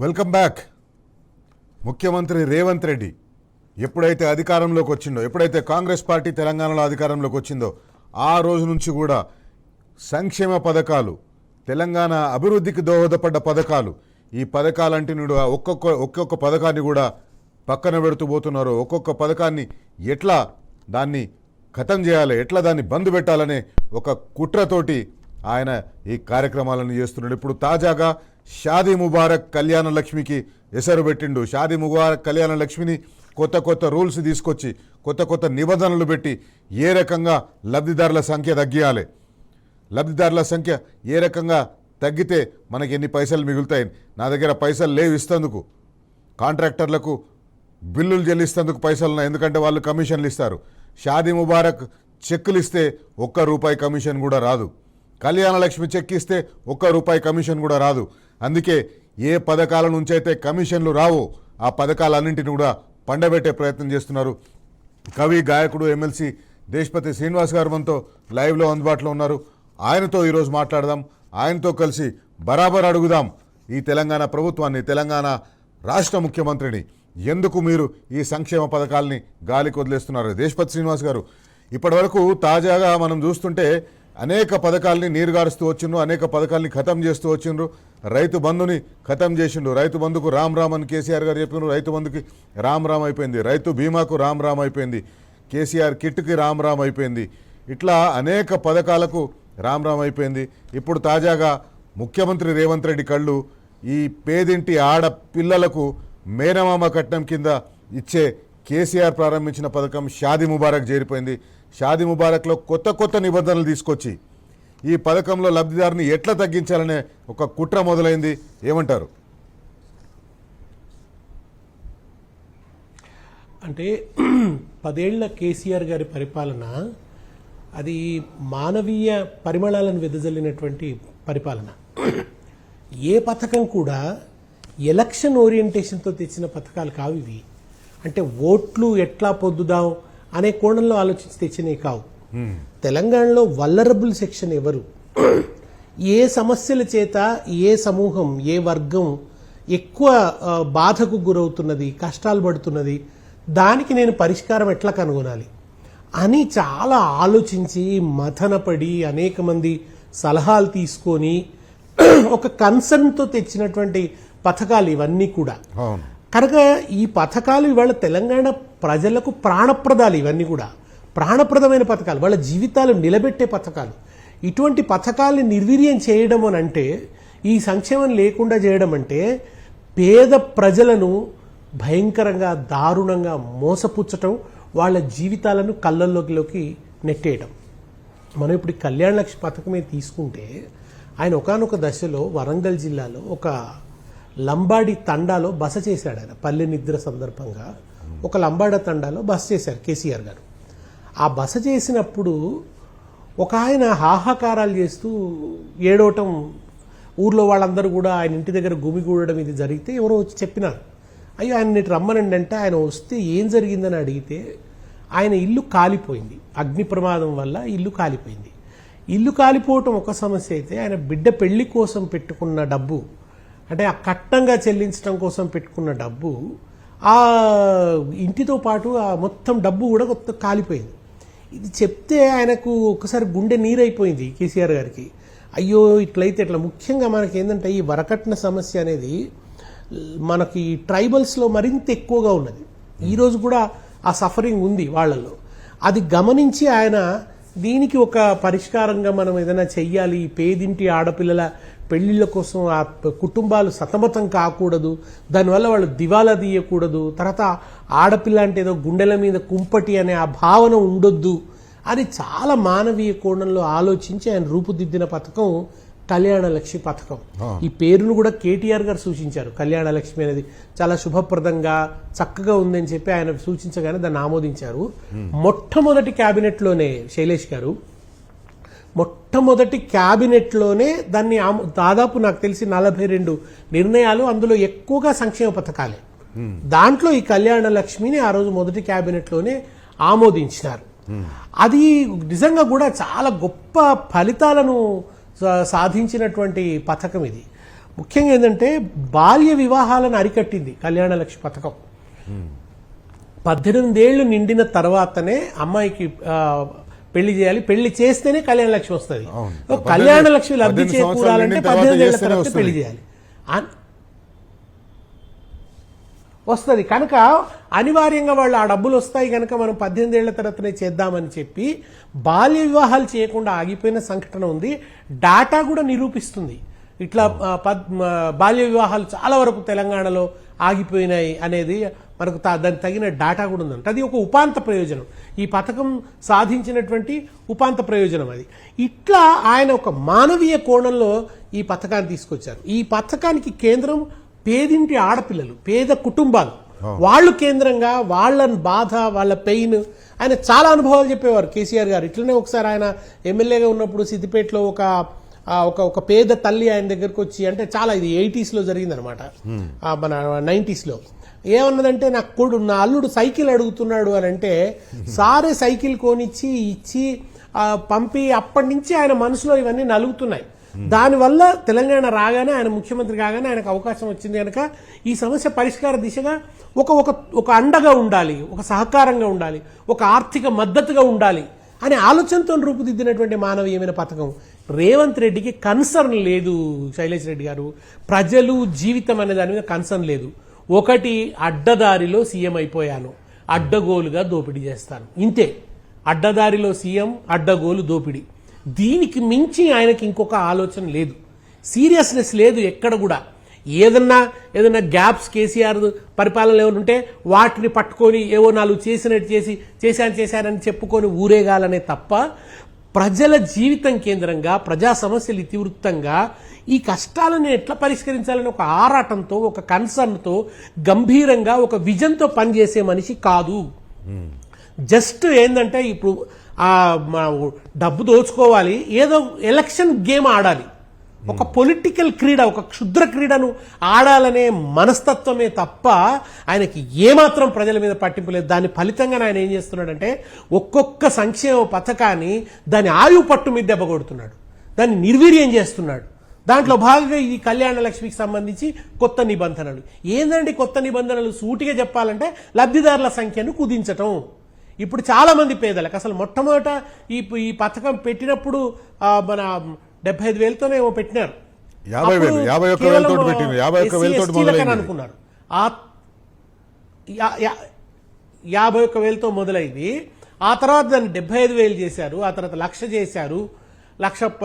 Welcome back. ముఖ్యమంత్రి రేవంత్ రెడ్డి ఎప్పుడైతే అధికారంలోకి వచ్చిందో, ఎప్పుడైతే కాంగ్రెస్ పార్టీ తెలంగాణలో అధికారంలోకి వచ్చిందో ఆ రోజు నుంచి కూడా సంక్షేమ పథకాలు, తెలంగాణ అభివృద్ధికి దోహదపడ్డ పథకాలు, ఈ పథకాలంటే ఒక్కొక్క పథకాన్ని కూడా పక్కన పెడుతూ పోతున్నారు. ఒక్కొక్క పథకాన్ని ఎట్లా దాన్ని ఖతం చేయాలి, ఎట్లా దాన్ని బంద్ పెట్టాలనే ఒక కుట్రతోటి ఆయన ఈ కార్యక్రమాలను చేస్తున్నాడు. ఇప్పుడు తాజాగా షాదీ ముబారక్ కళ్యాణ లక్ష్మికి ఎసరు పెట్టిండు. షాదీ ముబారక్ కళ్యాణ లక్ష్మిని కొత్త రూల్స్ తీసుకొచ్చి కొత్త నిబంధనలు పెట్టి ఏ రకంగా లబ్ధిదారుల సంఖ్య తగ్గియాలి, లబ్ధిదారుల సంఖ్య ఏ రకంగా తగ్గితే మనకి ఎన్ని పైసలు మిగులుతాయి, నా దగ్గర పైసలు లేవు ఇస్తందుకు, కాంట్రాక్టర్లకు బిల్లులు చెల్లిస్తేందుకు పైసలు ఉన్నాయి, ఎందుకంటే వాళ్ళు కమిషన్లు ఇస్తారు. షాదీ ముబారక్ చెక్కులు ఇస్తే ₹1 కమిషన్ కూడా రాదు. కళ్యాణ లక్ష్మి చెక్ ఇస్తే ₹1 కమిషన్ కూడా రాదు. అందుకే ఏ పథకాల నుంచి అయితే కమిషన్లు రావో ఆ పథకాలన్నింటినీ కూడా పండబెట్టే ప్రయత్నం చేస్తున్నారు. కవి, గాయకుడు, ఎమ్మెల్సీ దేశపతి శ్రీనివాస్ గారు మనతో లైవ్లో అందుబాటులో ఉన్నారు. ఆయనతో ఈరోజు మాట్లాడదాం. ఆయనతో కలిసి బరాబర్ అడుగుదాం ఈ తెలంగాణ ప్రభుత్వాన్ని, తెలంగాణ రాష్ట్ర ముఖ్యమంత్రిని, ఎందుకు మీరు ఈ సంక్షేమ పథకాలని గాలికి వదిలేస్తున్నారు. దేశపతి శ్రీనివాస్ గారు, ఇప్పటి వరకు తాజాగా మనం చూస్తుంటే అనేక పథకాలని నీరుగారుస్తూ వచ్చిండ్రు, అనేక పథకాలని ఖతం చేస్తూ వచ్చిండ్రు. రైతు బంధుని ఖతం చేసిండు. రైతు బంధుకు రామ్ అని కేసీఆర్ గారు చెప్పిండ్రు. రైతు బంధుకి రామ్ అయిపోయింది. రైతు బీమాకు రామ్ అయిపోయింది. కేసీఆర్ కిట్కి రామ్ అయిపోయింది. ఇట్లా అనేక పథకాలకు రామ్ అయిపోయింది. ఇప్పుడు తాజాగా ముఖ్యమంత్రి రేవంత్ రెడ్డి కళ్ళు ఈ పేదింటి ఆడపిల్లలకు మేనమామ కట్నం కింద ఇచ్చే కేసీఆర్ ప్రారంభించిన పథకం షాదీ ముబారక్ చేరిపోయింది. షాదీ ముబారక్లో కొత్త నిబంధనలు తీసుకొచ్చి ఈ పథకంలో లబ్ధిదారుని ఎట్లా తగ్గించాలనే ఒక కుట్ర మొదలైంది. ఏమంటారు? అంటే 10 ఏళ్ల కేసీఆర్ గారి పరిపాలన అది మానవీయ పరిమళాలను వెదజల్లినటువంటి పరిపాలన. ఏ పథకం కూడా ఎలక్షన్ ఓరియంటేషన్తో తెచ్చిన పథకాలు కావు ఇవి. అంటే ఓట్లు ఎట్లా పొందుదాం అనే కోణంలో ఆలోచించి తెచ్చినవి కావు. తెలంగాణలో వల్లరబుల్ సెక్షన్ ఎవరు, ఏ సమస్యల చేత ఏ సమూహం, ఏ వర్గం ఎక్కువ బాధకు గురవుతున్నది, కష్టాలు పడుతున్నది, దానికి నేను పరిష్కారం ఎట్లా కనుగొనాలి అని చాలా ఆలోచించి మథనపడి అనేక మంది సలహాలు తీసుకొని ఒక కన్సర్న్తో తెచ్చినటువంటి పథకాలు ఇవన్నీ కూడా. కనుక ఈ పథకాలు ఇవాళ తెలంగాణ ప్రజలకు ప్రాణప్రదాలు. ఇవన్నీ కూడా ప్రాణప్రదమైన పథకాలు, వాళ్ళ జీవితాలు నిలబెట్టే పథకాలు. ఇటువంటి పథకాల్ని నిర్వీర్యం చేయడం అని అంటే, ఈ సంక్షేమం లేకుండా చేయడం అంటే పేద ప్రజలను భయంకరంగా దారుణంగా మోసపుచ్చటం, వాళ్ళ జీవితాలను కళ్ళల్లోకి నెట్టేయడం. మనం ఇప్పుడు కళ్యాణ లక్ష్మి పథకమే తీసుకుంటే, ఆయన ఒకానొక దశలో వరంగల్ జిల్లాలో ఒక లంబాడి తండాలో బస చేశాడు. ఆయన పల్లె నిద్ర సందర్భంగా ఒక లంబాడ తండాలో బస చేశారు కేసీఆర్ గారు. ఆ బస చేసినప్పుడు ఒక ఆయన హాహాకారాలు చేస్తూ ఏడవటం, ఊర్లో వాళ్ళందరూ కూడా ఆయన ఇంటి దగ్గర గుమిగూడడం ఇది జరిగితే ఎవరో వచ్చి చెప్పినారు, అయ్యో ఆయన ఇటు రమ్మనండి అంటే, ఆయన వస్తే ఏం జరిగిందని అడిగితే ఆయన ఇల్లు కాలిపోయింది, అగ్ని ప్రమాదం వల్ల ఇల్లు కాలిపోయింది. ఇల్లు కాలిపోవటం ఒక సమస్య అయితే, ఆయన బిడ్డ పెళ్లి కోసం పెట్టుకున్న డబ్బు, అంటే ఆ కట్టంగా చెల్లించడం కోసం పెట్టుకున్న డబ్బు, ఆ ఇంటితో పాటు ఆ మొత్తం డబ్బు కూడా కాలిపోయింది. ఇది చెప్తే ఆయనకు ఒకసారి గుండె నీరైపోయింది కేసీఆర్ గారికి. అయ్యో ఇట్లయితే ఇట్లా. ముఖ్యంగా మనకి ఏంటంటే ఈ వరకట్న సమస్య అనేది మనకి ట్రైబల్స్లో మరింత ఎక్కువగా ఉన్నది. ఈరోజు కూడా ఆ సఫరింగ్ ఉంది వాళ్ళల్లో. అది గమనించి ఆయన దీనికి ఒక పరిష్కారంగా మనం ఏదైనా చెయ్యాలి, పేదింటి ఆడపిల్లల పెళ్లిళ్ళ కోసం ఆ కుటుంబాలు సతమతం కాకూడదు, దానివల్ల వాళ్ళు దివాలా తీయకూడదు, తర్వాత ఆడపిల్ల అంటే ఏదో గుండెల మీద కుంపటి అనే ఆ భావన ఉండొద్దు అని చాలా మానవీయ కోణంలో ఆలోచించి ఆయన రూపుదిద్దిన పథకం కళ్యాణ లక్ష్మి పథకం. ఈ పేరును కూడా కేటీఆర్ గారు సూచించారు. కళ్యాణ లక్ష్మి అనేది చాలా శుభప్రదంగా చక్కగా ఉందని చెప్పి ఆయన సూచించగానే దాన్ని ఆమోదించారు. మొట్టమొదటి క్యాబినెట్లోనే శైలేష్ గారు, మొట్టమొదటి క్యాబినెట్లోనే దాన్ని దాదాపు నాకు తెలిసి 42 నిర్ణయాలు, అందులో ఎక్కువగా సంక్షేమ పథకాలే. దాంట్లో ఈ కళ్యాణ లక్ష్మిని ఆ రోజు మొదటి క్యాబినెట్లోనే ఆమోదించినారు. అది నిజంగా కూడా చాలా గొప్ప ఫలితాలను సాధించినటువంటి పథకం ఇది. ముఖ్యంగా ఏంటంటే బాల్య వివాహాలను అరికట్టింది కళ్యాణ లక్ష్మి పథకం. 18 ఏళ్లు నిండిన తర్వాతనే అమ్మాయికి పెళ్లి చేయాలి, పెళ్లి చేస్తేనే కళ్యాణ లక్ష్మి వస్తుంది. అవును. కళ్యాణ లక్ష్మి లబ్ధి 18 చేకూరాలంటే సంవత్సరాలు 18 ఏళ్ల చేస్తేనే తర్వాత వస్తుంది. పెళ్లి చేయాలి వస్తుంది కనుక అనివార్యంగా వాళ్ళు ఆ డబ్బులు వస్తాయి కనుక మనం 18 ఏళ్ల తర్వాతనే చేద్దామని చెప్పి బాల్య వివాహాలు చేయకుండా ఆగిపోయిన సంఘటన ఉంది. డాటా కూడా నిరూపిస్తుంది ఇట్లా బాల్య వివాహాలు చాలా వరకు తెలంగాణలో ఆగిపోయినాయి అనేది మనకు దానికి తగిన డాటా కూడా ఉందంట. అది ఒక ఉపాంత ప్రయోజనం, ఈ పథకం సాధించినటువంటి ఉపాంత ప్రయోజనం అది. ఇట్లా ఆయన ఒక మానవీయ కోణంలో ఈ పథకాన్ని తీసుకొచ్చారు. ఈ పథకానికి కేంద్రం పేదింటి ఆడపిల్లలు, పేద కుటుంబాలు, వాళ్ళు కేంద్రంగా వాళ్ళ బాధ, వాళ్ళ పెయిన్. ఆయన చాలా అనుభవాలు చెప్పేవారు కేసీఆర్ గారు. ఇట్లనే ఒకసారి ఆయన ఎమ్మెల్యేగా ఉన్నప్పుడు సిద్దిపేటలో ఒక పేద తల్లి ఆయన దగ్గరకు వచ్చి, అంటే చాలా ఇది 80s లో జరిగిందనమాట, మన 90s లో. ఏమన్నదంటే నా అల్లుడు సైకిల్ అడుగుతున్నాడు అని అంటే సారే సైకిల్ కొనిచ్చి ఇచ్చి పంపి, అప్పటి నుంచి ఆయన మనసులో ఇవన్నీ నలుగుతున్నాయి. దానివల్ల తెలంగాణ రాగానే, ఆయన ముఖ్యమంత్రి కాగానే ఆయనకు అవకాశం వచ్చింది కనుక ఈ సమస్య పరిష్కార దిశగా ఒక అండగా ఉండాలి, ఒక సహకారంగా ఉండాలి, ఒక ఆర్థిక మద్దతుగా ఉండాలి అనే ఆలోచనతో రూపుదిద్దినటువంటి మానవీయమైన పథకం. రేవంత్ రెడ్డికి కన్సర్న్ లేదు శైలేష్ రెడ్డి గారు, ప్రజలు జీవితం అనే దాని మీద కన్సర్న్ లేదు. ఒకటి, అడ్డదారిలో సీఎం అయిపోయాను, అడ్డగోలుగా దోపిడీ చేస్తాను, ఇంతే. అడ్డదారిలో సీఎం, అడ్డగోలు దోపిడీ. దీనికి మించి ఆయనకి ఇంకొక ఆలోచన లేదు, సీరియస్నెస్ లేదు ఎక్కడ కూడా. ఏదన్నా గ్యాప్స్ కేసీఆర్ పరిపాలనలో ఏమైనా ఉంటే వాటిని పట్టుకొని ఏవో 4 చేసినట్టు చేశానని చెప్పుకొని ఊరేగాలనే తప్ప ప్రజల జీవితం కేంద్రంగా, ప్రజా సమస్యలు ఇతివృత్తంగా ఈ కష్టాలను ఎట్లా పరిష్కరించాలని ఒక ఆరాటంతో, ఒక కన్సర్న్తో, గంభీరంగా ఒక విజన్తో పనిచేసే మనిషి కాదు. జస్ట్ ఏంటంటే ఇప్పుడు డబ్బు దోచుకోవాలి, ఏదో ఎలక్షన్ గేమ్ ఆడాలి, ఒక పొలిటికల్ క్రీడ, ఒక క్షుద్ర క్రీడను ఆడాలనే మనస్తత్వమే తప్ప ఆయనకి ఏమాత్రం ప్రజల మీద పట్టింపు లేదు. దాని ఫలితంగా ఆయన ఏం చేస్తున్నాడంటే ఒక్కొక్క సంక్షేమ పథకాన్ని దాని ఆయువు పట్టు మీద దెబ్బ కొడుతున్నాడు, దాన్ని నిర్వీర్యం చేస్తున్నాడు. దాంట్లో భాగంగా ఈ కళ్యాణ లక్ష్మికి సంబంధించి కొత్త నిబంధనలు. ఏందండి కొత్త నిబంధనలు? సూటిగా చెప్పాలంటే లబ్ధిదారుల సంఖ్యను కుదించటం. ఇప్పుడు చాలా మంది పేదలకు అసలు మొట్టమొదట ఈ పథకం పెట్టినప్పుడు మన 75,000తోనే ఏమో పెట్టినారు, 51,000 అనుకున్నారు. 51,000తో మొదలైంది. ఆ తర్వాత దాన్ని 75,000 చేశారు, ఆ తర్వాత 1,00,000 చేశారు, 1,00,000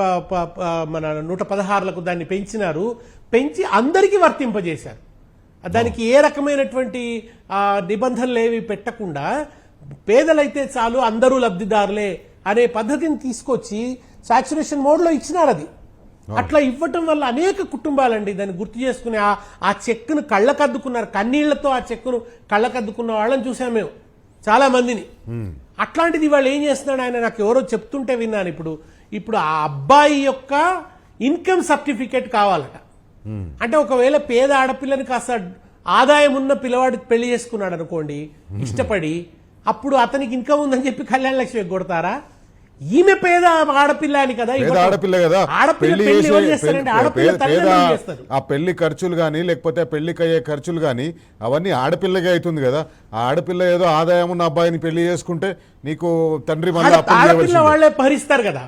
మన 116లకు దాన్ని పెంచినారు, పెంచి అందరికీ వర్తింపజేశారు. దానికి ఏ రకమైనటువంటి నిబంధనలు ఏవి పెట్టకుండా పేదలైతే చాలు అందరూ లబ్ధిదారులే అనే పద్ధతిని తీసుకొచ్చి సాచురేషన్ మోడ్లో ఇచ్చినారు. అది అట్లా ఇవ్వటం వల్ల అనేక కుటుంబాలండి దాన్ని గుర్తు చేసుకుని ఆ చెక్కును కళ్ళకద్దుకున్నారు, కన్నీళ్లతో ఆ చెక్కును కళ్ళకద్దుకున్న వాళ్ళని చూసాం మేము చాలా మందిని. అట్లాంటిది వాళ్ళు ఏం చేస్తున్నాడు ఆయన, నాకు ఎవరో చెప్తుంటే విన్నాను. ఇప్పుడు ఆ అబ్బాయి యొక్క ఇన్కమ్ సర్టిఫికేట్ కావాలట. అంటే ఒకవేళ పేద ఆడపిల్లని కాస్త ఆదాయం ఉన్న పిల్లవాడికి పెళ్లి చేసుకున్నాడు అనుకోండి ఇష్టపడి, అప్పుడు అతనికి ఇన్కమ్ ఉందని చెప్పి కళ్యాణ లక్ష్మి కొడతారా? ఈమె పేద ఆడపిల్ల అని కదా, ఆడపిల్ల కదా, ఆ పెళ్లి ఖర్చులు గానీ లేకపోతే పెళ్లికి అయ్యే ఖర్చులు గానీ అవన్నీ ఆడపిల్లగా అవుతుంది కదా. ఆ ఆడపిల్ల ఏదో ఆదాయం ఉన్న అబ్బాయిని పెళ్లి చేసుకుంటే నీకు తండ్రి ఆడపిల్ల వాళ్ళే భరిస్తారు కదా,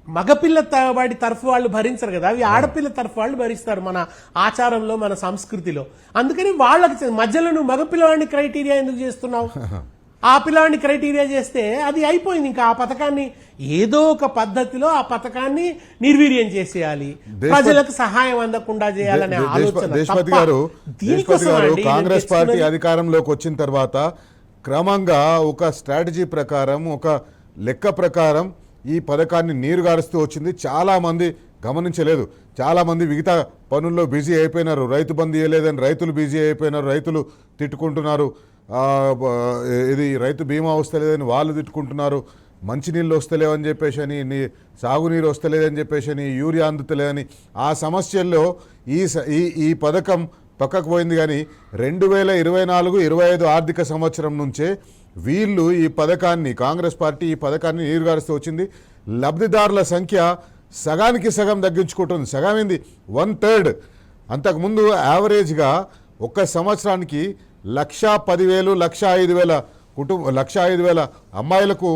మగపిల్ల వాడి తరఫు వాళ్ళు భరించరు కదా, అవి ఆడపిల్ల తరఫు వాళ్ళు భరిస్తారు మన ఆచారంలో, మన సంస్కృతిలో. అందుకని వాళ్ళకి మధ్యలో నువ్వు మగపిల్లవాడిని క్రైటీరియా ఎందుకు చేస్తున్నావు? ఆ పిల్లవాడిని క్రైటీరియా చేస్తే అది అయిపోయింది. ఇంకా ఆ పథకాన్ని ఏదో ఒక పద్ధతిలో ఆ పథకాన్ని నిర్వీర్యం చేసేయాలి, ప్రజలకు సహాయం అందకుండా చేయాలనే ఆలోచన. దేశపతి గారు కాంగ్రెస్ పార్టీ అధికారంలోకి వచ్చిన తర్వాత క్రమంగా ఒక స్ట్రాటజీ ప్రకారం, ఒక లెక్క ప్రకారం ఈ పథకాన్ని నీరుగారుస్తూ వచ్చింది. చాలా మంది గమనించలేదు, చాలా మంది మిగతా పనుల్లో బిజీ అయిపోయినారు. రైతు బంధు ఇవ్వలేదని రైతులు బిజీ అయిపోయినారు, రైతులు తిట్టుకుంటున్నారు. ఇది రైతు బీమా వస్తలేదని వాళ్ళు తిట్టుకుంటున్నారు, మంచినీళ్ళు వస్తలేవని చెప్పేసి అని, సాగునీరు వస్తలేదని చెప్పేసి అని, యూరియా అందుతలేదని. ఆ సమస్యల్లో ఈ పథకం పక్కకు పోయింది. కానీ 2024-25 ఆర్థిక సంవత్సరం నుంచే వీళ్ళు ఈ పథకాన్ని, కాంగ్రెస్ పార్టీ ఈ పథకాన్ని నీరుగారుస్తూ వచ్చింది. లబ్ధిదారుల సంఖ్య సగానికి సగం తగ్గించుకుంటుంది. సగం ఏంది, 1/3. అంతకుముందు యావరేజ్గా ఒక్క సంవత్సరానికి 1,10,000 1,05,000 1,05,000 అమ్మాయిలకు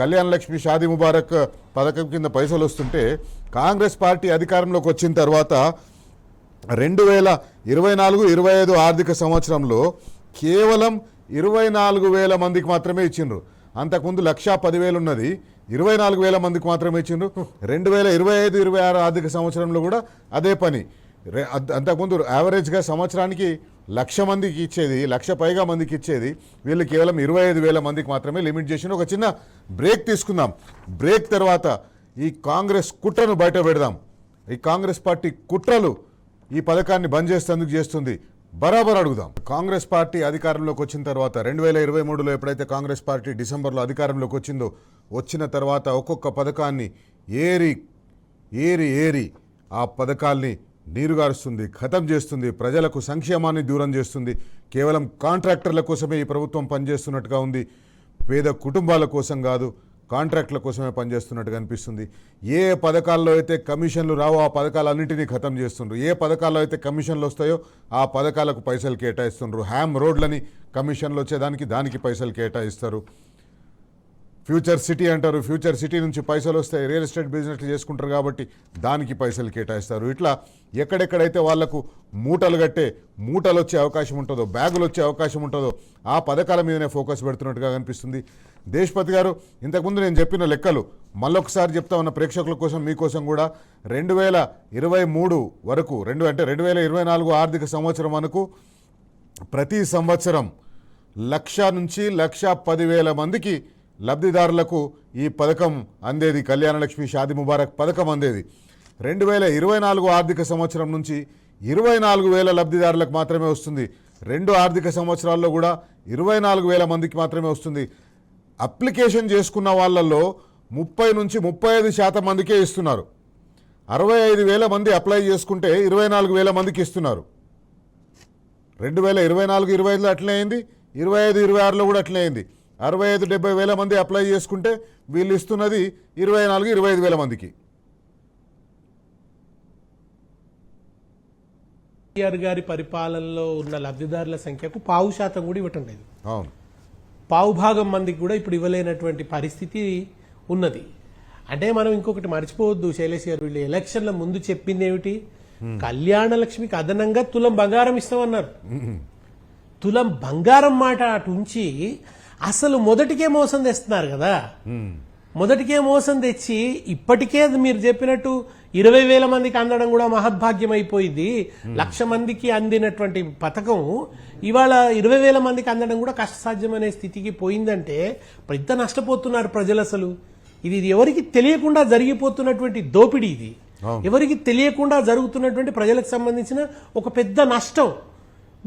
కళ్యాణ లక్ష్మి షాదీ ముబారక్ పథకం కింద పైసలు వస్తుంటే కాంగ్రెస్ పార్టీ అధికారంలోకి వచ్చిన తర్వాత 2024-25 ఆర్థిక సంవత్సరంలో కేవలం 24,000 మందికి మాత్రమే ఇచ్చిండ్రు. అంతకుముందు 1,10,000 ఉన్నది, 24,000 మందికి మాత్రమే ఇచ్చిండ్రు. 2025-26 ఆర్థిక సంవత్సరంలో కూడా అదే పని. అంతకుముందు యావరేజ్గా సంవత్సరానికి 1,00,000 మందికి ఇచ్చేది, 1,00,000 పైగా మందికి ఇచ్చేది, వీళ్ళు కేవలం 25,000 మందికి మాత్రమే లిమిట్ చేసిన. ఒక చిన్న బ్రేక్ తీసుకుందాం. బ్రేక్ తర్వాత ఈ కాంగ్రెస్ కుట్రను బయట పెడదాం. ఈ కాంగ్రెస్ పార్టీ కుట్రలు ఈ పథకాన్ని బంద్ చేసేందుకు చేస్తుంది, బరాబర్ అడుగుదాం. కాంగ్రెస్ పార్టీ అధికారంలోకి వచ్చిన తర్వాత 2023లో ఎప్పుడైతే కాంగ్రెస్ పార్టీ డిసెంబర్లో అధికారంలోకి వచ్చిందో, వచ్చిన తర్వాత ఒక్కొక్క పథకాన్ని ఏరి ఏరి ఏరి ఆ పథకాల్ని నీరుగారుస్తుంది, ఖతం చేస్తుంది, ప్రజలకు సంక్షేమాన్ని దూరం చేస్తుంది. కేవలం కాంట్రాక్టర్ల కోసమే ఈ ప్రభుత్వం పనిచేస్తున్నట్టుగా ఉంది, పేద కుటుంబాల కోసం కాదు, కాంట్రాక్టుల కోసమే పనిచేస్తున్నట్టుగా అనిపిస్తుంది. ఏ పథకాల్లో అయితే కమిషన్లు రావో ఆ పథకాలన్నింటినీ ఖతం చేస్తుండ్రు. ఏ పథకాల్లో అయితే కమిషన్లు వస్తాయో ఆ పథకాలకు పైసలు కేటాయిస్తుండ్రు. హ్యామ్ రోడ్లని కమిషన్లు వచ్చేదానికి దానికి పైసలు కేటాయిస్తారు. ఫ్యూచర్ సిటీ అంటారు, ఫ్యూచర్ సిటీ నుంచి పైసలు వస్తాయి, రియల్ ఎస్టేట్ బిజినెస్లు చేసుకుంటారు కాబట్టి దానికి పైసలు కేటాయిస్తారు. ఇట్లా ఎక్కడెక్కడైతే వాళ్లకు మూటలు వచ్చే అవకాశం ఉంటుందో, బ్యాగులు వచ్చే అవకాశం ఉంటుందో ఆ పథకాల మీదనే ఫోకస్ పెడుతున్నట్టుగా కనిపిస్తుంది. దేశపతి గారు, ఇంతకుముందు నేను చెప్పిన లెక్కలు మళ్ళొకసారి చెప్తా ఉన్న ప్రేక్షకుల కోసం, మీకోసం కూడా 2023 వరకు 2024 ఆర్థిక సంవత్సరం వరకు ప్రతి సంవత్సరం 1,00,000 నుంచి 1,10,000 మందికి లబ్ధిదారులకు ఈ పథకం అందేది, కళ్యాణ లక్ష్మి షాదీ ముబారక్ పథకం అందేది. 2024 ఆర్థిక సంవత్సరం నుంచి 24,000 లబ్ధిదారులకు మాత్రమే వస్తుంది. 2 ఆర్థిక సంవత్సరాల్లో కూడా 24,000 మందికి మాత్రమే వస్తుంది. అప్లికేషన్ చేసుకున్న వాళ్ళల్లో 30 నుంచి 35% మందికే ఇస్తున్నారు. 65,000 మంది అప్లై చేసుకుంటే 24,000 మందికి ఇస్తున్నారు. 2024-25లో అట్లే అయింది, 25-26లో కూడా అట్లే అయింది. 65-70,000 మంది అప్లై చేసుకుంటే వీళ్ళు ఇస్తున్నది 24-25,000 మందికి. కేసీఆర్ గారి పరిపాలనలో ఉన్న లబ్ధిదారుల సంఖ్యకు 0.5% కూడా ఇవ్వటం లేదు. అవును, 0.5 మందికి కూడా ఇప్పుడు ఇవ్వలేనటువంటి పరిస్థితి ఉన్నది. అంటే మనం ఇంకొకటి మర్చిపోవద్దు శైలేష్ గారు, వీళ్ళు ఎలక్షన్ల ముందు చెప్పింది ఏమిటి, కళ్యాణ లక్ష్మికి అదనంగా తులం బంగారం ఇస్తామన్నారు. తులం బంగారం మాట అటు ఉంచి అసలు మొదటికే మోసం తెస్తున్నారు కదా. మొదటికే మోసం తెచ్చి ఇప్పటికే మీరు చెప్పినట్టు 20,000 మందికి అందడం కూడా మహద్భాగ్యం అయిపోయింది. 1,00,000 మందికి అందినటువంటి పథకం ఇవాళ 20,000 మందికి అందడం కూడా కష్టసాధ్యమనే స్థితికి పోయిందంటే పెద్ద నష్టపోతున్నారు ప్రజలు. అసలు ఇది ఎవరికి తెలియకుండా జరిగిపోతున్నటువంటి దోపిడీ, ఇది ఎవరికి తెలియకుండా జరుగుతున్నటువంటి ప్రజలకు సంబంధించిన ఒక పెద్ద నష్టం.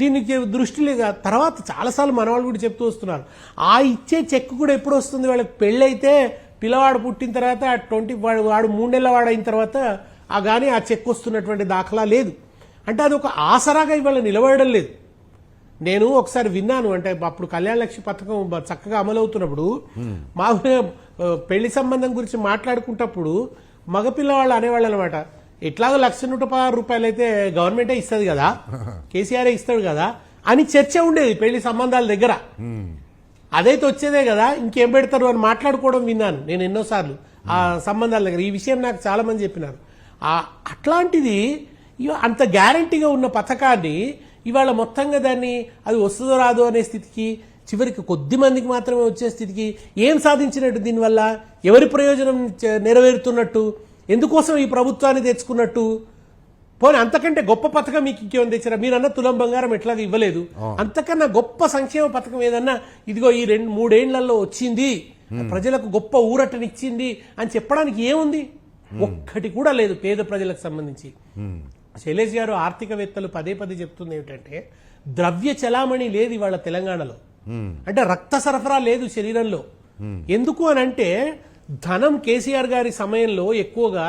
దీనికి దృష్టి లేదు. తర్వాత చాలాసార్లు మనవాళ్ళు కూడా చెప్తూ వస్తున్నారు, ఆ ఇచ్చే చెక్ కూడా ఎప్పుడు వస్తుంది, వాళ్ళకి పెళ్ళైతే పిల్లవాడు పుట్టిన తర్వాత 20 వాడు 3 నెలల వాడు అయిన తర్వాత కానీ ఆ చెక్ వస్తున్నటువంటి దాఖలా లేదు. అంటే అది ఒక ఆసరాగా ఇవాళ నిలబడడం లేదు. నేను ఒకసారి విన్నాను, అంటే అప్పుడు కళ్యాణ లక్ష్మి పథకం చక్కగా అమలవుతున్నప్పుడు మామూలుగా పెళ్లి సంబంధం గురించి మాట్లాడుకుంటప్పుడు మగపిల్లవాళ్ళు అనేవాళ్ళు అనమాట, ఎట్లాగో 1,116 రూపాయలు అయితే గవర్నమెంటే ఇస్తుంది కదా, కేసీఆర్ ఇస్తాడు కదా అని చర్చ ఉండేది పెళ్లి సంబంధాల దగ్గర. అదైతే వచ్చేదే కదా, ఇంకేం పెడతారు అని మాట్లాడుకోవడం విన్నాను నేను ఎన్నోసార్లు ఆ సంబంధాల దగ్గర. ఈ విషయం నాకు చాలా మంది చెప్పినారు. అట్లాంటిది అంత గ్యారంటీగా ఉన్న పథకాన్ని ఇవాళ మొత్తంగా దాన్ని అది వస్తుందో రాదో అనే స్థితికి, చివరికి కొద్ది మందికి మాత్రమే వచ్చే స్థితికి ఏం సాధించినట్టు, దీనివల్ల ఎవరి ప్రయోజనం నెరవేరుతున్నట్టు, ఎందుకోసం ఈ ప్రభుత్వాన్ని తెచ్చుకున్నట్టు, పోనీ అంతకంటే గొప్ప పథకం మీకు ఇంకేమైనా తెచ్చారా? మీరన్న తులం బంగారం ఎట్లాగా ఇవ్వలేదు, అంతకన్నా గొప్ప సంక్షేమ పథకం ఏదన్నా ఇదిగో ఈ 2-3 ఏళ్లలో వచ్చింది, ప్రజలకు గొప్ప ఊరటనిచ్చింది అని చెప్పడానికి ఏముంది? ఒక్కటి కూడా లేదు పేద ప్రజలకు సంబంధించి. శైలేష్ గారు, ఆర్థికవేత్తలు పదే చెప్తుంది ఏమిటంటే ద్రవ్య చలామణి లేదు ఇవాళ తెలంగాణలో. అంటే రక్త సరఫరా లేదు శరీరంలో. ఎందుకు అని అంటే ధనం కేసీఆర్ గారి సమయంలో ఎక్కువగా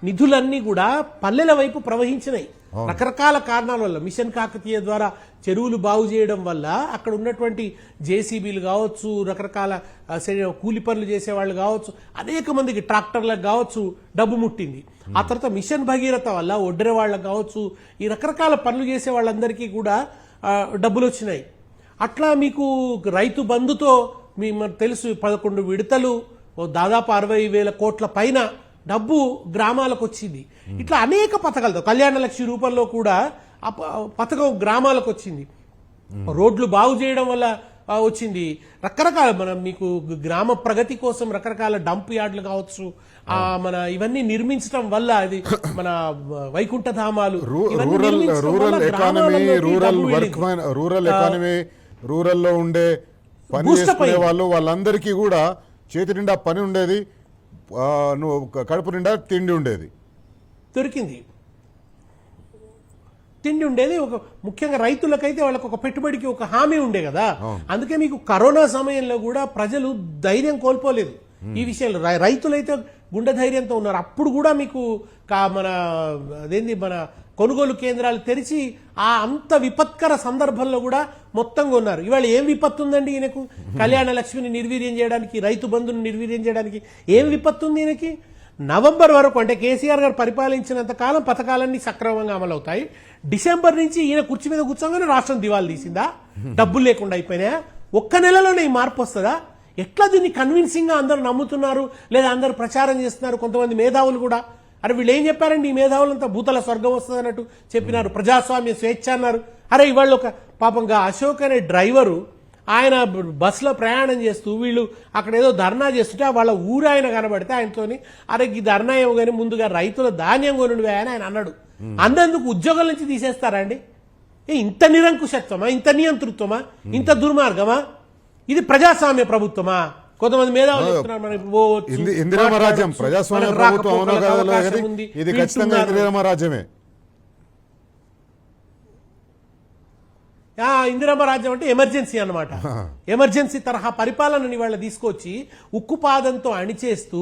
నిధులన్నీ కూడా పల్లెల వైపు ప్రవహించినాయి. రకరకాల కారణాల వల్ల, మిషన్ కాకతీయ ద్వారా చెరువులు బాగు చేయడం వల్ల అక్కడ ఉన్నటువంటి జేసీబీలు కావచ్చు, రకరకాల కూలి పనులు చేసేవాళ్ళు కావచ్చు, అనేక మందికి ట్రాక్టర్లకు కావచ్చు డబ్బు ముట్టింది. ఆ తర్వాత మిషన్ భగీరథ వల్ల ఒడ్డెర వాళ్ళకు కావచ్చు, ఈ రకరకాల పనులు చేసే వాళ్ళందరికీ కూడా డబ్బులు వచ్చినాయి. అట్లా మీకు రైతు బంధుతో మనకు తెలుసు 11 విడతలు దాదాపు 60,000 కోట్ల పైన డబ్బు గ్రామాలకు వచ్చింది. ఇట్లా అనేక పథకాలతో కళ్యాణ లక్ష్మి రూపంలో కూడా ఆ పథకం గ్రామాలకు వచ్చింది. రోడ్లు బాగు చేయడం వల్ల వచ్చింది. రకరకాల మనం మీకు గ్రామ ప్రగతి కోసం రకరకాల డంప్ యార్డులు కావచ్చు, మన ఇవన్నీ నిర్మించడం వల్ల అది మన వైకుంఠ ధామాలు రూరల్లో ఉండే పని చేసుకునే వాళ్ళందరికీ కూడా చేతి నిండా పని ఉండేది, కడుపు నిండా తిండి ఉండేది, దొరికింది. తిండి ఉండేది. ఒక ముఖ్యంగా రైతులకైతే వాళ్ళకి ఒక పెట్టుబడికి ఒక హామీ ఉండే కదా. అందుకే మీకు కరోనా సమయంలో కూడా ప్రజలు ధైర్యం కోల్పోలేదు ఈ విషయంలో. రైతులైతే గుండె ధైర్యంతో ఉన్నారు. అప్పుడు కూడా మీకు మన కొనుగోలు కేంద్రాలు తెరిచి అంత విపత్కర సందర్భంలో కూడా మొత్తంగా ఉన్నారు. ఇవాళ ఏం విపత్తు ఉందండి ఈయనకు? కళ్యాణ లక్ష్మిని నిర్వీర్యం చేయడానికి, రైతు బంధుని నిర్వీర్యం చేయడానికి ఏం విపత్తు ఉంది ఈయనకి? నవంబర్ వరకు అంటే కేసీఆర్ గారు పరిపాలించినంత కాలం పథకాలన్నీ సక్రమంగా అమలవుతాయి. డిసెంబర్ నుంచి ఈయన కుర్చీ మీద కూర్చోగానే రాష్ట్రం దివాలు తీసిందా? డబ్బులు లేకుండా అయిపోయినాయా? ఒక్క నెలలోనే ఈ మార్పు వస్తుందా? ఎట్లా దీన్ని కన్విన్సింగ్ గా అందరూ నమ్ముతున్నారు, లేదా అందరూ ప్రచారం చేస్తున్నారు? కొంతమంది మేధావులు కూడా అరే వీళ్ళు ఏం చెప్పారండి, ఈ మేధావులంతా భూతల స్వర్గం వస్తుంది అన్నట్టు చెప్పినారు. ప్రజాస్వామ్య స్వేచ్ఛ అన్నారు. అరే ఇవాళ ఒక పాపంగా అశోక్ అనే డ్రైవరు ఆయన బస్సులో ప్రయాణం చేస్తూ వీళ్ళు అక్కడ ఏదో ధర్నా చేస్తుంటే వాళ్ళ ఊరు ఆయన కనబడితే ఆయనతోని అరే ఈ ధర్నా ఏమో కానీ ముందుగా రైతుల ధాన్యం కొనుడివే అని ఆయన అన్నాడు. అన్నందుకు ఉద్యోగాల నుంచి తీసేస్తారా అండి? ఇంత నిరంకుశత్వమా, ఇంత నియంతృత్వమా, ఇంత దుర్మార్గమా? ఇది ప్రజాస్వామ్య ప్రభుత్వమా? కొంతమంది మేధావులు చెప్తున్నారు మనకి ఇందిరామ రాజ్యం ప్రజాస్వామ్య ప్రభుత్వం అవునో కాదో ఇది ఖచ్చితంగా ఇందిరామ రాజ్యమే. ఇందిరామ రాజ్యం అంటే ఎమర్జెన్సీ అన్నమాట. ఎమర్జెన్సీ తరహా పరిపాలనని వాళ్ళ తీసుకొచ్చి ఉక్కుపాదంతో అణిచేస్తూ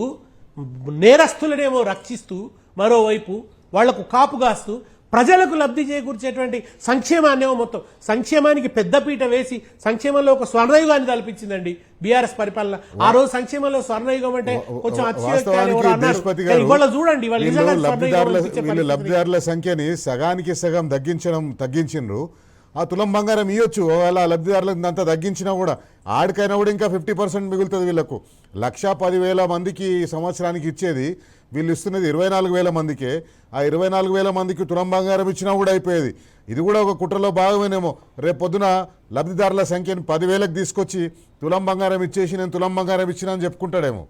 నేరస్తులనేమో రక్షిస్తూ మరోవైపు వాళ్లకు కాపుగాస్తూ ప్రజలకు లబ్ధి చేకూర్చేటువంటి సంక్షేమాన్నేమో మొత్తం సంక్షేమానికి పెద్దపీట వేసి సంక్షేమంలో ఒక స్వర్ణయుగాన్ని తలపించిందండి బీఆర్ఎస్ పరిపాలన. ఆ రోజు సంక్షేమంలో స్వర్ణయుగం అంటే కొంచెం ఇవాళ చూడండి లబ్ధిదారుల సంఖ్యని సగానికి సగం తగ్గించిండ్రు. ఆ తులం బంగారం ఇవ్వచ్చు ఒకవేళ లబ్ధిదారులకు అంతా తగ్గించినా కూడా ఆడికైనా కూడా ఇంకా 50% మిగులుతుంది. వీళ్ళకు 1,10,000 మందికి సంవత్సరానికి ఇచ్చేది వీళ్ళు ఇస్తున్నది 24,000 మందికే. ఆ 24,000 మందికి తులం బంగారం ఇచ్చినా కూడా అయిపోయేది. ఇది కూడా ఒక కుట్రలో భాగమేనేమో. రేపు పొద్దున లబ్ధిదారుల సంఖ్యను 10,000కి తీసుకొచ్చి తులం బంగారం ఇచ్చేసి నేను తులం బంగారం ఇచ్చినా అని చెప్పుకుంటాడేమో.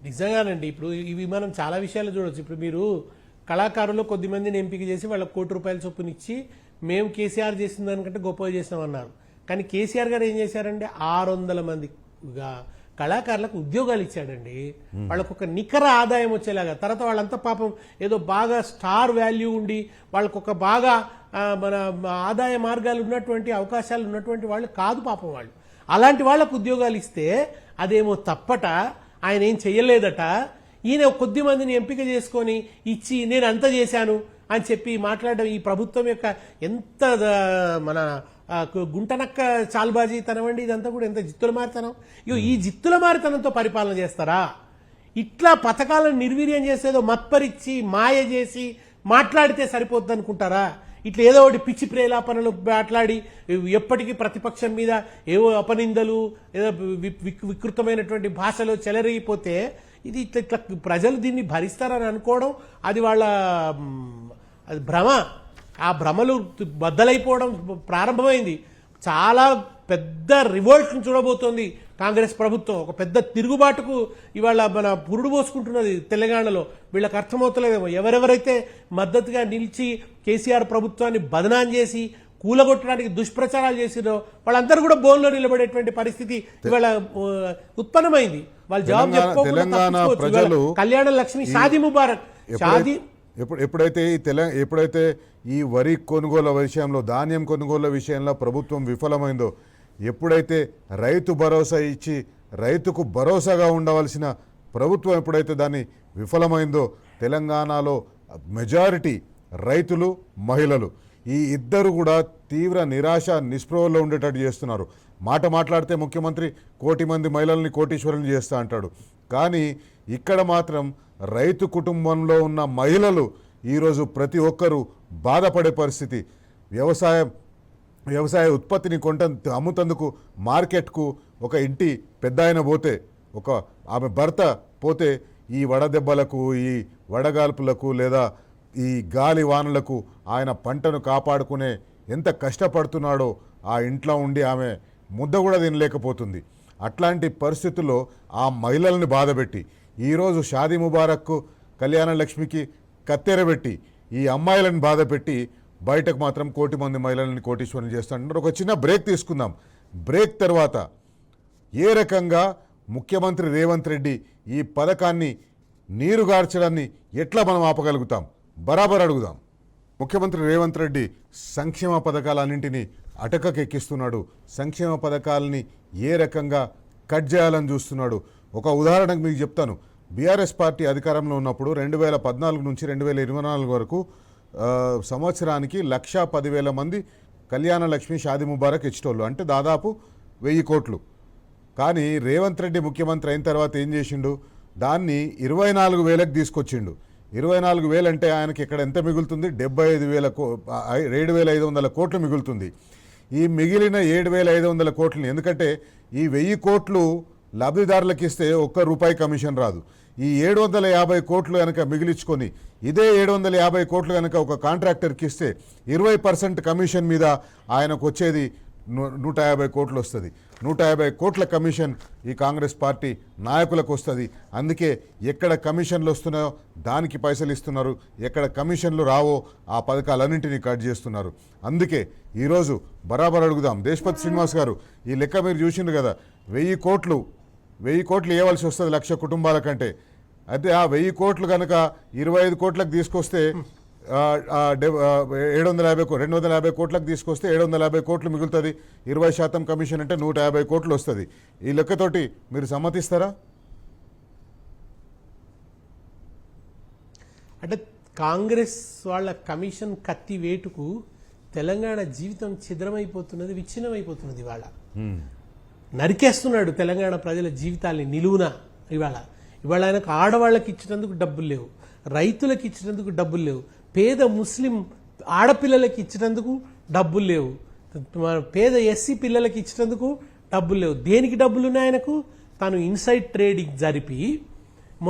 నిజంగానండి. ఇప్పుడు ఇవి మనం చాలా విషయాలు చూడవచ్చు. ఇప్పుడు మీరు కళాకారులు కొద్దిమందిని ఎంపిక చేసి వాళ్ళకి ₹1,00,00,000 చొప్పున ఇచ్చి మేము కేసీఆర్ చేసిన దానికంటే గొప్పగా చేసినామన్నారు. కానీ కేసీఆర్ గారు ఏం చేశారంటే 600 మంది కళాకారులకు ఉద్యోగాలు ఇచ్చాడండి. వాళ్ళకు ఒక నికర ఆదాయం వచ్చేలాగా. తర్వాత వాళ్ళంతా పాపం ఏదో బాగా స్టార్ వాల్యూ ఉండి వాళ్ళకు ఒక బాగా మన ఆదాయ మార్గాలు ఉన్నటువంటి అవకాశాలు ఉన్నటువంటి వాళ్ళు కాదు పాపం వాళ్ళు. అలాంటి వాళ్ళకు ఉద్యోగాలు ఇస్తే అదేమో తప్పట, ఆయన ఏం చెయ్యలేదట. ఈయన కొద్ది మందిని ఎంపిక చేసుకొని ఇచ్చి నేను అంత చేశాను అని చెప్పి మాట్లాడడం ఈ ప్రభుత్వం యొక్క ఎంత మన గుంటనక్క చాల్బాజీ తనవండి. ఇదంతా కూడా ఎంత జిత్తుల మారితనం. ఈ జిత్తుల మారితనంతో పరిపాలన చేస్తారా? ఇట్లా పథకాలను నిర్వీర్యం చేసేదో మత్పరిచి మాయ చేసి మాట్లాడితే సరిపోద్ది అనుకుంటారా? ఇట్లా ఏదో ఒకటి పిచ్చి ప్రేలాపనలు మాట్లాడి ఎప్పటికీ ప్రతిపక్షం మీద ఏవో అపనిందలు ఏదో వికృతమైనటువంటి భాషలో చెలరిగిపోతే ఇది ఇట్లా ప్రజలు దీన్ని భరిస్తారని అనుకోవడం అది వాళ్ళ అది భ్రమ. ఆ భ్రమలు బద్దలైపోవడం ప్రారంభమైంది. చాలా పెద్ద రివోల్ట్ను చూడబోతోంది కాంగ్రెస్ ప్రభుత్వం. ఒక పెద్ద తిరుగుబాటుకు ఇవాళ మన పురుడు పోసుకుంటున్నది తెలంగాణలో. వీళ్ళకి అర్థమవుతలేదేమో. ఎవరెవరైతే మద్దతుగా నిలిచి కేసీఆర్ ప్రభుత్వాన్ని బదనాం చేసి కూలగొట్టడానికి దుష్ప్రచారాలు చేసిరో వాళ్ళందరూ కూడా బోన్లో నిలబడేటువంటి పరిస్థితి ఇవాళ ఉత్పన్నమైంది. వాళ్ళు జవాబు చెప్పుకోకుండా కళ్యాణ లక్ష్మి, షాదీ ముబారక్, షాదీ ఎప్పుడైతే ఈ వరి కొనుగోలు విషయంలో ధాన్యం కొనుగోలు విషయంలో ప్రభుత్వం విఫలమైందో, ఎప్పుడైతే రైతు భరోసా ఇచ్చి రైతుకు భరోసాగా ఉండవలసిన ప్రభుత్వం ఎప్పుడైతే దాన్ని విఫలమైందో తెలంగాణలో మెజారిటీ రైతులు, మహిళలు ఈ ఇద్దరు కూడా తీవ్ర నిరాశ నిస్పృహలో ఉండేటట్టు చేస్తున్నారు. మాట్లాడితే ముఖ్యమంత్రి 1,00,00,000 మంది మహిళల్ని కోటీశ్వరులను చేస్తా అంటాడు. కానీ ఇక్కడ మాత్రం రైతు కుటుంబంలో ఉన్న మహిళలు ఈరోజు ప్రతి ఒక్కరూ బాధపడే పరిస్థితి. వ్యవసాయ ఉత్పత్తిని అమ్ముతందుకు మార్కెట్కు ఒక ఇంటి పెద్ద ఆయన పోతే, ఆమె భర్త పోతే ఈ వడదెబ్బలకు, ఈ వడగాల్పులకు లేదా ఈ గాలి వానలకు ఆయన పంటను కాపాడుకునే ఎంత కష్టపడుతున్నాడో ఆ ఇంట్లో ఉండి ఆమె ముద్ద కూడా తినలేకపోతుంది. అట్లాంటి పరిస్థితుల్లో ఆ మహిళల్ని బాధపెట్టి ఈరోజు షాదీ ముబారక్కు, కళ్యాణ లక్ష్మికి కత్తెరబెట్టి ఈ అమ్మాయిలను బాధపెట్టి బయటకు మాత్రం 1,00,00,000 మంది మహిళల్ని కోటీశ్వరులు చేస్తుంటారు. ఒక చిన్న బ్రేక్ తీసుకుందాం. బ్రేక్ తర్వాత ఏ రకంగా ముఖ్యమంత్రి రేవంత్ రెడ్డి ఈ పథకాన్ని నీరుగార్చడాన్ని ఎట్లా మనం ఆపగలుగుతాం బరాబర్ అడుగుదాం. ముఖ్యమంత్రి రేవంత్ రెడ్డి సంక్షేమ పథకాలన్నింటినీ అటకకెక్కిస్తున్నాడు. సంక్షేమ పథకాలని ఏ రకంగా కట్ చేయాలని చూస్తున్నాడు. ఒక ఉదాహరణకు మీకు చెప్తాను. బీఆర్ఎస్ పార్టీ అధికారంలో ఉన్నప్పుడు 2014 నుంచి 2024 వరకు సంవత్సరానికి 1,10,000 మంది కళ్యాణ లక్ష్మి, షాదీ ముబారక్ ఇచ్చేటోళ్ళు, అంటే దాదాపు 1,000 కోట్లు. కానీ రేవంత్ రెడ్డి ముఖ్యమంత్రి అయిన తర్వాత ఏం చేసిండు, దాన్ని 24,000కి తీసుకొచ్చిండు. 24,000 అంటే ఆయనకి ఇక్కడ ఎంత మిగులుతుంది, 7,500 కోట్లు మిగులుతుంది. ఈ మిగిలిన 7,500 కోట్లని, ఎందుకంటే ఈ 1,000 కోట్లు లబ్ధిదారులకు ఇస్తే ₹1 కమిషన్ రాదు. ఈ 750 కోట్లు కనుక మిగిలించుకొని ఇదే 750 కోట్లు కనుక ఒక కాంట్రాక్టర్కి ఇస్తే 20% కమిషన్ మీద ఆయనకు వచ్చేది 150 కోట్లు వస్తుంది. 150 కోట్ల కమిషన్ ఈ కాంగ్రెస్ పార్టీ నాయకులకు వస్తుంది. అందుకే ఎక్కడ కమిషన్లు వస్తున్నాయో దానికి పైసలు ఇస్తున్నారు, ఎక్కడ కమిషన్లు రావో ఆ పథకాలన్నింటినీ కట్ చేస్తున్నారు. అందుకే ఈరోజు బరాబర్ అడుగుదాం. దేశపతి శ్రీనివాస్ గారు, ఈ లెక్క మీరు చూసిండ్రు కదా, 1,000 కోట్లు ఇవ్వాల్సి వస్తుంది 1,00,000 కుటుంబాల కంటే. అయితే ఆ 1,000 కోట్లు కనుక 25 కోట్లకు తీసుకొస్తే 250 కోట్లకు తీసుకొస్తే 750 కోట్లు మిగులుతుంది. 20% కమిషన్ అంటే 150 కోట్లు వస్తుంది. ఈ లెక్కతోటి మీరు సమ్మతిస్తారా? అంటే కాంగ్రెస్ వాళ్ళ కమిషన్ కత్తి వేటుకు తెలంగాణ జీవితం ఛిద్రమైపోతున్నది, విచ్ఛిన్నమైపోతున్నది. ఇవాళ నరికేస్తున్నాడు తెలంగాణ ప్రజల జీవితాల్ని నిలువున. ఇవాళ ఆయనకు ఆడవాళ్ళకి ఇచ్చినందుకు డబ్బులు లేవు, రైతులకు ఇచ్చినందుకు డబ్బులు లేవు, పేద ముస్లిం ఆడపిల్లలకి ఇచ్చినందుకు డబ్బులు లేవు, పేద ఎస్సీ పిల్లలకి ఇచ్చినందుకు డబ్బులు లేవు. దేనికి డబ్బులు ఉన్నాయి ఆయనకు? తాను ఇన్సైడ్ ట్రేడింగ్ జరిపి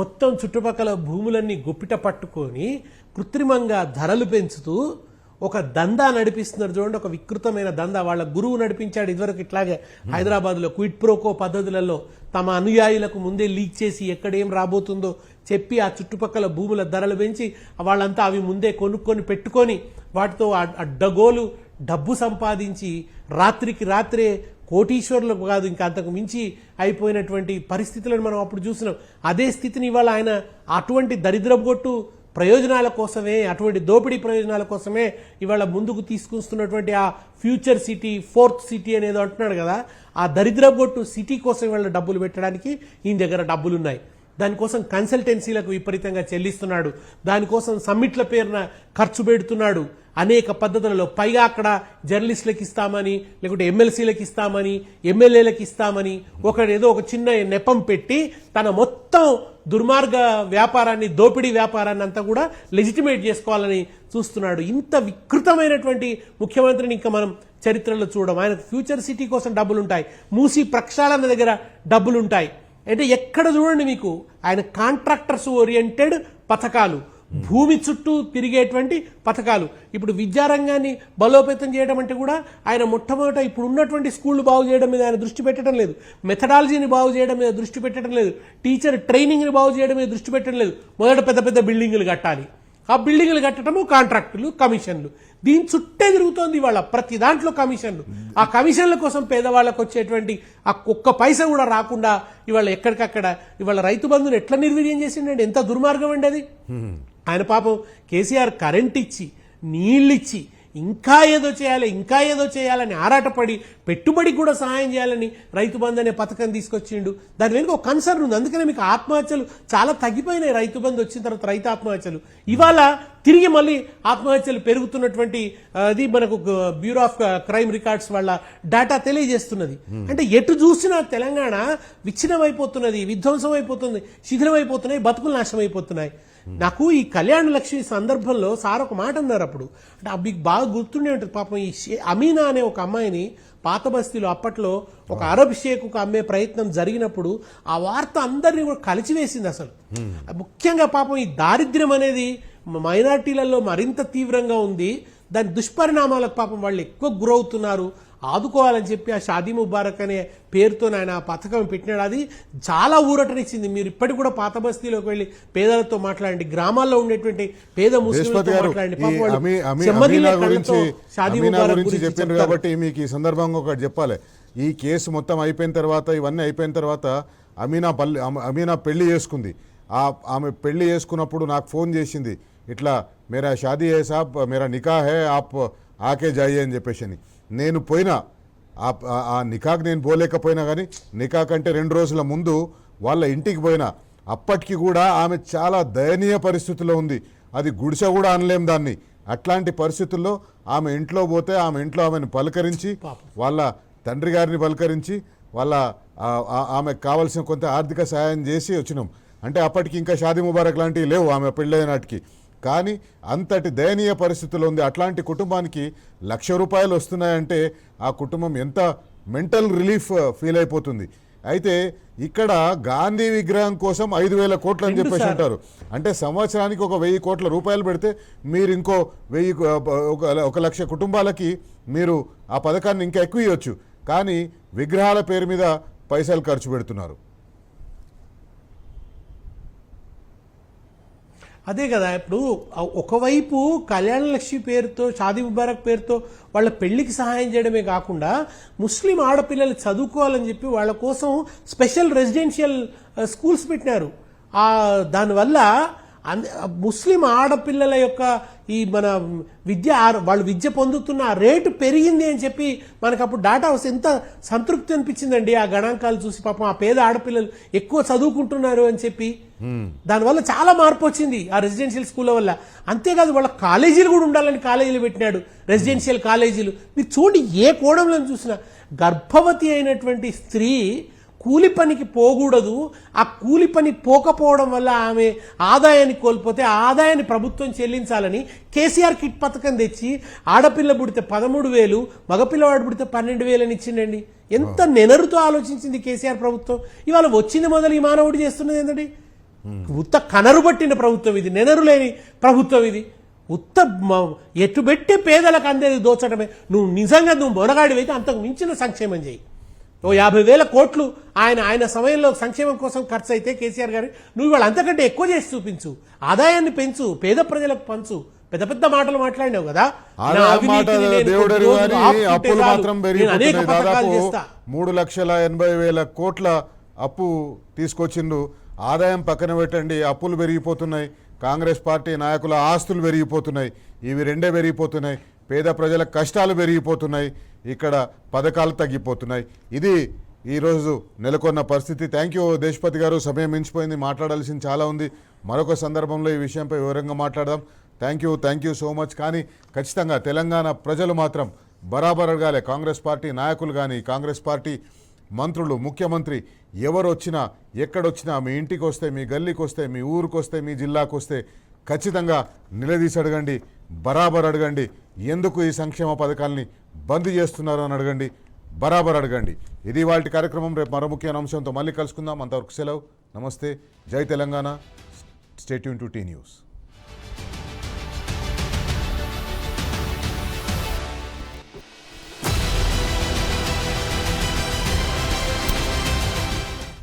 మొత్తం చుట్టుపక్కల భూములన్నీ గుప్పిట పట్టుకొని కృత్రిమంగా ధరలు పెంచుతూ ఒక దందా నడిపిస్తున్నారు. చూడండి, ఒక వికృతమైన దందా. వాళ్ళ గురువు నడిపించాడు ఇదివరకు ఇట్లాగే హైదరాబాద్లో క్విడ్ ప్రోకో పద్ధతులలో తమ అనుయాయులకు ముందే లీక్ చేసి ఎక్కడేం రాబోతుందో చెప్పి ఆ చుట్టుపక్కల భూముల ధరలు పెంచి వాళ్ళంతా అవి ముందే కొనుక్కొని పెట్టుకొని వాటితో అడ్డగోలు డబ్బు సంపాదించి రాత్రికి రాత్రే కోటీశ్వరులకు కాదు ఇంకా అంతకు మించి అయిపోయినటువంటి పరిస్థితులను మనం అప్పుడు చూసినాం. అదే స్థితిని ఇవాళ ఆయన అటువంటి దరిద్రపు ప్రయోజనాల కోసమే, అటువంటి దోపిడీ ప్రయోజనాల కోసమే ఇవాళ ముందుకు తీసుకొస్తున్నటువంటి ఆ ఫ్యూచర్ సిటీ, 4th సిటీ అనేదో అంటున్నాడు కదా, ఆ దరిద్రపు సిటీ కోసం ఇవాళ డబ్బులు పెట్టడానికి ఈయన దగ్గర డబ్బులున్నాయి. దానికోసం కన్సల్టెన్సీలకు విపరీతంగా చెల్లిస్తున్నాడు, దానికోసం సమ్మిట్ల పేరున ఖర్చు పెడుతున్నాడు అనేక పద్ధతులలో. పైగా అక్కడ జర్నలిస్టులకు ఇస్తామని, లేకుంటే ఎమ్మెల్సీలకు ఇస్తామని, ఎమ్మెల్యేలకు ఇస్తామని ఏదో ఒక చిన్న నెపం పెట్టి తన మొత్తం దుర్మార్గ వ్యాపారాన్ని, దోపిడీ వ్యాపారాన్ని అంతా కూడా లెజిటిమేట్ చేసుకోవాలని చూస్తున్నాడు. ఇంత వికృతమైనటువంటి ముఖ్యమంత్రిని ఇంకా మనం చరిత్రలో చూడడం. ఆయనకు ఫ్యూచర్ సిటీ కోసం డబ్బులుంటాయి, మూసీ ప్రక్షాళన దగ్గర డబ్బులుంటాయి. అంటే ఎక్కడ చూడండి మీకు ఆయన కాంట్రాక్టర్స్ ఓరియంటెడ్ పథకాలు, భూమి చుట్టూ తిరిగేటువంటి పథకాలు. ఇప్పుడు విద్యారంగాన్ని బలోపేతం చేయడం అంటే కూడా ఆయన మొట్టమొదట ఇప్పుడు ఉన్నటువంటి స్కూళ్లు బాగు చేయడం మీద ఆయన దృష్టి పెట్టడం లేదు, మెథడాలజీని బాగు చేయడం మీద దృష్టి పెట్టడం లేదు, టీచర్ ట్రైనింగ్ని బాగు చేయడం మీద దృష్టి పెట్టడం లేదు. మొదట పెద్ద పెద్ద బిల్డింగులు కట్టాలి, ఆ బిల్డింగులు కట్టడము కాంట్రాక్టులు, కమిషన్లు, దీని చుట్టే తిరుగుతోంది ఇవాళ ప్రతి దాంట్లో కమిషన్లు. ఆ కమిషన్ల కోసం పేదవాళ్ళకు వచ్చేటువంటి ఆ ఒక్క పైసా కూడా రాకుండా ఇవాళ ఎక్కడికక్కడ ఇవాళ రైతు బంధుని ఎట్లా నిర్వీర్యం చేసిండండి. ఎంత దుర్మార్గం అండి అది. ఆయన పాపం కేసీఆర్ కరెంట్ ఇచ్చి, నీళ్ళిచ్చి, ఇంకా ఏదో చేయాలని ఆరాటపడి పెట్టుబడి కూడా సహాయం చేయాలని రైతు బంధు అనే పథకం తీసుకొచ్చిండు. దాని వెనుక ఒక కన్సర్న్ ఉంది. అందుకనే మీకు ఆత్మహత్యలు చాలా తగ్గిపోయినాయి. రైతు బంధు వచ్చిన తర్వాత రైతు ఆత్మహత్యలు ఇవాళ తిరిగి మళ్ళీ ఆత్మహత్యలు పెరుగుతున్నటువంటి అది మనకు బ్యూరో ఆఫ్ క్రైమ్ రికార్డ్స్ వాళ్ళ డేటా తెలియజేస్తున్నది. అంటే ఎటు చూసినా తెలంగాణ విచ్ఛిన్నమైపోతున్నది, విధ్వంసం అయిపోతుంది, శిథిలమైపోతున్నాయి, బతుకులు నాశనం అయిపోతున్నాయి. నాకు ఈ కళ్యాణ లక్ష్మి సందర్భంలో సార్ ఒక మాట అన్నారు అప్పుడు, అంటే మీకు బాగా గుర్తుండే ఉంటుంది. పాపం ఈ అమీనా అనే ఒక అమ్మాయిని పాత బస్తీలో అప్పట్లో ఒక అరబ్ షేక్కు అమ్మే ప్రయత్నం జరిగినప్పుడు ఆ వార్త అందరినీ కూడా కలిచివేసింది. అసలు ముఖ్యంగా పాపం ఈ దారిద్ర్యం అనేది మైనార్టీలలో మరింత తీవ్రంగా ఉంది. దాని దుష్పరిణామాలకు పాపం వాళ్ళు ఎక్కువ గురవుతున్నారు. ఆదుకోవాలని చెప్పి ఆ షాదీ ముబారక్ అనే పేరుతో ఆయన ఆ పథకం పెట్టినాడు. అది చాలా ఊరటనిచ్చింది. మీరు ఇప్పటికి కూడా పాత బస్తీలోకి వెళ్ళి పేదలతో మాట్లాడండి, గ్రామాల్లో ఉండేటువంటి పేద ముస్లింలతో మాట్లాడండి. చెప్పారు కాబట్టి మీకు ఈ సందర్భంగా ఒకటి చెప్పాలి. ఈ కేసు మొత్తం అయిపోయిన తర్వాత, ఇవన్నీ అయిపోయిన తర్వాత అమీనా పెళ్లి చేసుకుంది. ఆమె పెళ్లి చేసుకున్నప్పుడు నాకు ఫోన్ చేసింది, ఇట్లా మేరా షాదీ హై సాబ్, మేరా నికా హై, ఆప్ ఆకే జాయి అని చెప్పేసి. నేను పోయినా ఆ నికాకి నేను పోలేకపోయినా కానీ నికా కంటే 2 రోజుల ముందు వాళ్ళ ఇంటికి పోయినా. అప్పటికి కూడా ఆమె చాలా దయనీయ పరిస్థితిలో ఉంది. అది గుడిసె కూడా అనలేం దాన్ని. అట్లాంటి పరిస్థితుల్లో ఆమె ఇంట్లో పోతే ఆమె ఇంట్లో ఆమెను పలకరించి, వాళ్ళ తండ్రి గారిని పలకరించి, వాళ్ళ ఆమెకు కావాల్సిన కొంత ఆర్థిక సహాయం చేసి వచ్చినాం. అంటే అప్పటికి ఇంకా షాదీ ముబారక్ లాంటివి లేవు ఆమె పెళ్ళైన నాటికి. కానీ అంతటి దయనీయ పరిస్థితుల్లో ఉంది. అట్లాంటి కుటుంబానికి ₹1,00,000 వస్తున్నాయంటే ఆ కుటుంబం ఎంత మెంటల్ రిలీఫ్ ఫీల్ అయిపోతుంది. అయితే ఇక్కడ గాంధీ విగ్రహం కోసం 5,000 కోట్లు అని చెప్పేసి అంటారు. అంటే సంవత్సరానికి ఒక 1,000 కోట్ల రూపాయలు పెడితే మీరు ఇంకో 1,00,000 కుటుంబాలకి మీరు ఆ పథకాన్ని ఇంకా ఎక్కువ ఇవ్వచ్చు. కానీ విగ్రహాల పేరు మీద పైసలు ఖర్చు పెడుతున్నారు. అదే కదా, ఇప్పుడు ఒకవైపు కళ్యాణ లక్ష్మి పేరుతో, షాదీ ముబారక్ పేరుతో వాళ్ళ పెళ్లికి సహాయం చేయడమే కాకుండా ముస్లిం ఆడపిల్లలు చదువుకోవాలని చెప్పి వాళ్ళ కోసం స్పెషల్ రెసిడెన్షియల్ స్కూల్స్ పెట్టినారు. దానివల్ల ముస్లిం ఆడపిల్లల యొక్క ఈ మన వాళ్ళు విద్య పొందుతున్న రేటు పెరిగింది అని చెప్పి మనకు అప్పుడు డాటా వస్తే ఎంత సంతృప్తి అనిపించిందండి. ఆ గణాంకాలు చూసి పాపం ఆ పేద ఆడపిల్లలు ఎక్కువ చదువుకుంటున్నారు అని చెప్పి దానివల్ల చాలా మార్పు వచ్చింది ఆ రెసిడెన్షియల్ స్కూళ్ళ వల్ల. అంతేకాదు వాళ్ళ కాలేజీలు కూడా ఉండాలని కాలేజీలు పెట్టినాడు, రెసిడెన్షియల్ కాలేజీలు. మీరు చూడండి, ఏ కోణంలో చూసినా గర్భవతి అయినటువంటి స్త్రీ కూలి పనికి పోకూడదు. ఆ కూలి పని పోకపోవడం వల్ల ఆమె ఆదాయాన్ని కోల్పోతే ఆ ఆదాయాన్ని ప్రభుత్వం చెల్లించాలని కేసీఆర్ కిట్ పథకం తెచ్చి ఆడపిల్ల పుడితే 13,000, మగపిల్లవాడు పుడితే 12,000 అని ఇచ్చిండండి. ఎంత నెనరుతో ఆలోచించింది కేసీఆర్ ప్రభుత్వం. ఇవాళ వచ్చింది మొదలు ఈ మానవుడు చేస్తున్నది ఏంటండి? ఉత్త కనరు పట్టిన ప్రభుత్వం ఇది, నెనరు లేని ప్రభుత్వం ఇది. ఉత్త ఎటు పెట్టే పేదలకు అందేది దోచడమే. నువ్వు నిజంగా మొనగాడివైతే అంతకు మించిన సంక్షేమం చేయి. 50,000 కోట్లు ఆయన సమయంలో సంక్షేమం కోసం ఖర్చు అయితే కేసీఆర్ గారు, నువ్వు వాళ్ళు అంతకంటే ఎక్కువ చేసి చూపించు, ఆదాయాన్ని పెంచు, పేద ప్రజలకు పంచు. పెద్ద పెద్ద మాటలు మాట్లాడినావు కదా. 3,80,000 కోట్ల అప్పు తీసుకొచ్చిండు. ఆదాయం పక్కన పెట్టండి, అప్పులు పెరిగిపోతున్నాయి. కాంగ్రెస్ పార్టీ నాయకుల ఆస్తులు పెరిగిపోతున్నాయి. ఇవి రెండే పెరిగిపోతున్నాయి. పేద ప్రజల కష్టాలు పెరిగిపోతున్నాయి. ఇక్కడ పథకాలు తగ్గిపోతున్నాయి. ఇది ఈరోజు నెలకొన్న పరిస్థితి. థ్యాంక్ యూ దేశపతి గారు. సమయం మించిపోయింది, మాట్లాడాల్సింది చాలా ఉంది. మరొక సందర్భంలో ఈ విషయంపై వివరంగా మాట్లాడదాం. Thank you so much. కానీ ఖచ్చితంగా తెలంగాణ ప్రజలు మాత్రం బరాబర్ అడగాలి. కాంగ్రెస్ పార్టీ నాయకులు కానీ, కాంగ్రెస్ పార్టీ మంత్రులు, ముఖ్యమంత్రి ఎవరు వచ్చినా, ఎక్కడొచ్చినా, మీ ఇంటికి వస్తే, మీ గల్లీకి వస్తే, మీ ఊరికి వస్తే, మీ జిల్లాకు వస్తే ఖచ్చితంగా నిలదీసి అడగండి, బరాబర్ అడగండి. ఎందుకు ఈ సంక్షేమ పథకాల్ని బంద్ చేస్తున్నారు అని అడగండి, బరాబర్ అడగండి. ఇది వాటి కార్యక్రమం. రేపు మరో ముఖ్యమైన అంశంతో మళ్ళీ కలుసుకుందాం. అంతవరకు సెలవు. నమస్తే. జై Telangana. Stay tune to T news.